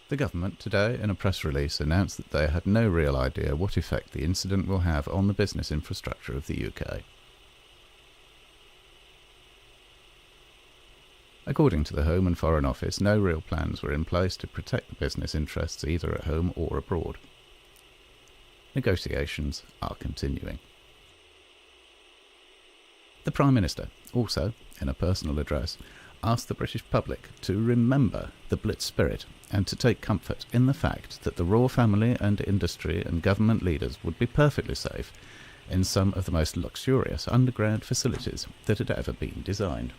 The government today, in a press release, announced that they had no real idea what effect the incident will have on the business infrastructure of the UK. According to the Home and Foreign Office, no real plans were in place to protect the business interests either at home or abroad. Negotiations are continuing. The Prime Minister also, in a personal address, asked the British public to remember the Blitz spirit and to take comfort in the fact that the royal family and industry and government leaders would be perfectly safe in some of the most luxurious underground facilities that had ever been designed.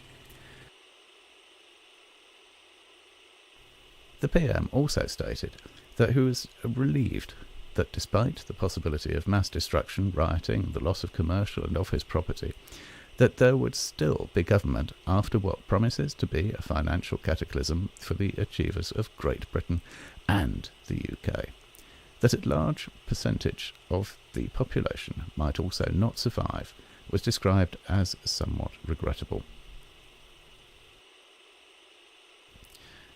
The PM also stated that he was relieved that despite the possibility of mass destruction, rioting, the loss of commercial and office property, that there would still be government after what promises to be a financial cataclysm for the achievers of Great Britain and the UK. That a large percentage of the population might also not survive was described as somewhat regrettable.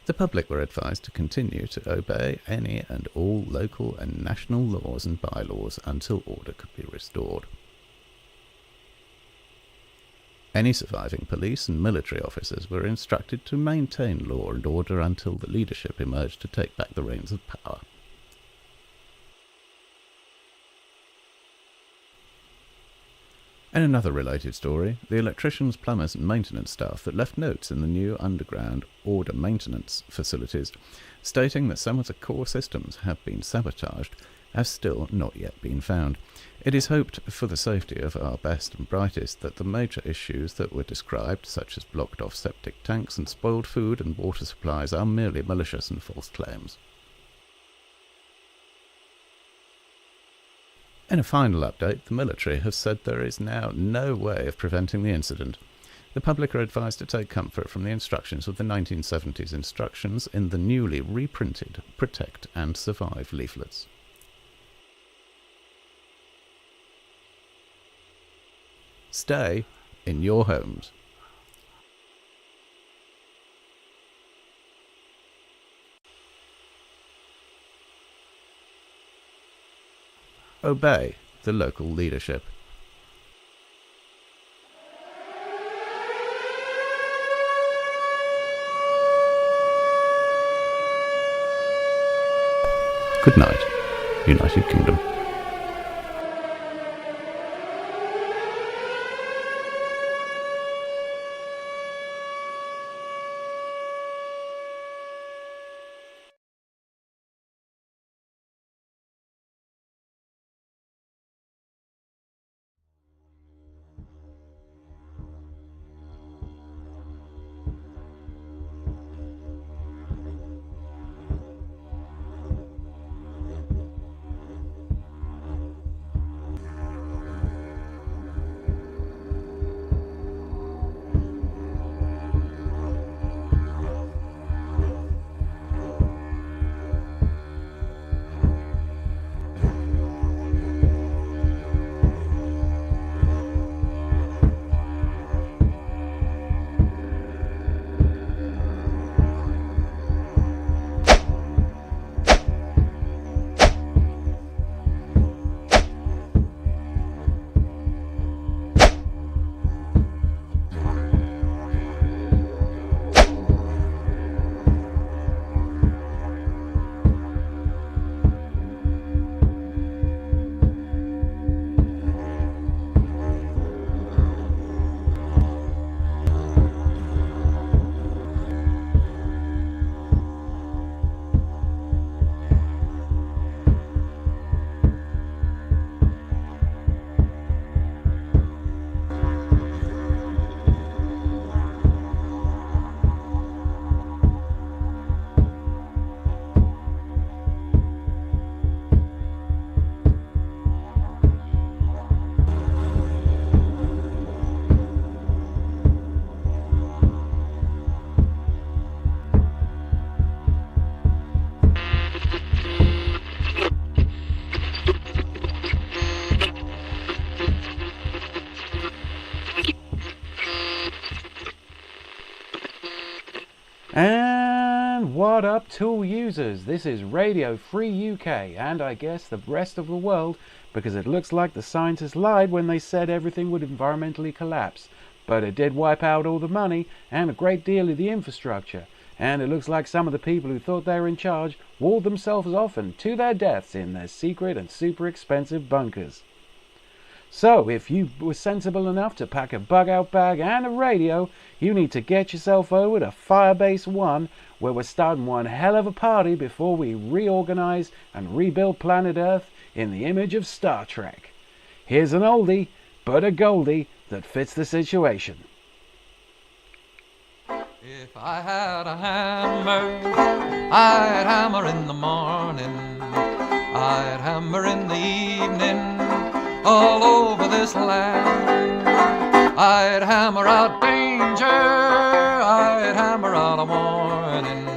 The public were advised to continue to obey any and all local and national laws and bylaws until order could be restored. Any surviving police and military officers were instructed to maintain law and order until the leadership emerged to take back the reins of power. In another related story, the electricians, plumbers and maintenance staff that left notes in the new underground order maintenance facilities stating that some of the core systems have been sabotaged have still not yet been found. It is hoped for the safety of our best and brightest that the major issues that were described, such as blocked off septic tanks and spoiled food and water supplies, are merely malicious and false claims. In a final update, the military have said there is now no way of preventing the incident. The public are advised to take comfort from the instructions of the 1970s instructions in the newly reprinted Protect and Survive leaflets. Stay in your homes. Obey the local leadership. Good night, United Kingdom. What up, tool users? This is Radio Free UK, and I guess the rest of the world, because it looks like the scientists lied when they said everything would environmentally collapse. But it did wipe out all the money and a great deal of the infrastructure, and it looks like some of the people who thought they were in charge walled themselves off and to their deaths in their secret and super expensive bunkers. So, if you were sensible enough to pack a bug-out bag and a radio, you need to get yourself over to Firebase 1, where we're starting one hell of a party before we reorganize and rebuild planet Earth in the image of Star Trek. Here's an oldie, but a goldie that fits the situation. If I had a hammer, I'd hammer in the morning, I'd hammer in the evening, all over this land. I'd hammer out danger, I'd hammer out a warning,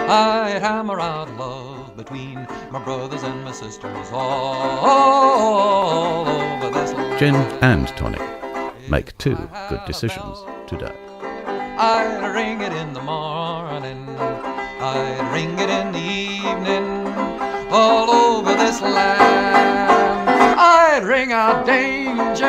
I'd hammer out love between my brothers and my sisters, all over this land. Gin and tonic. Make 2 good decisions today. I'd ring it in the morning, I'd ring it in the evening, all over this land. I'd ring out danger,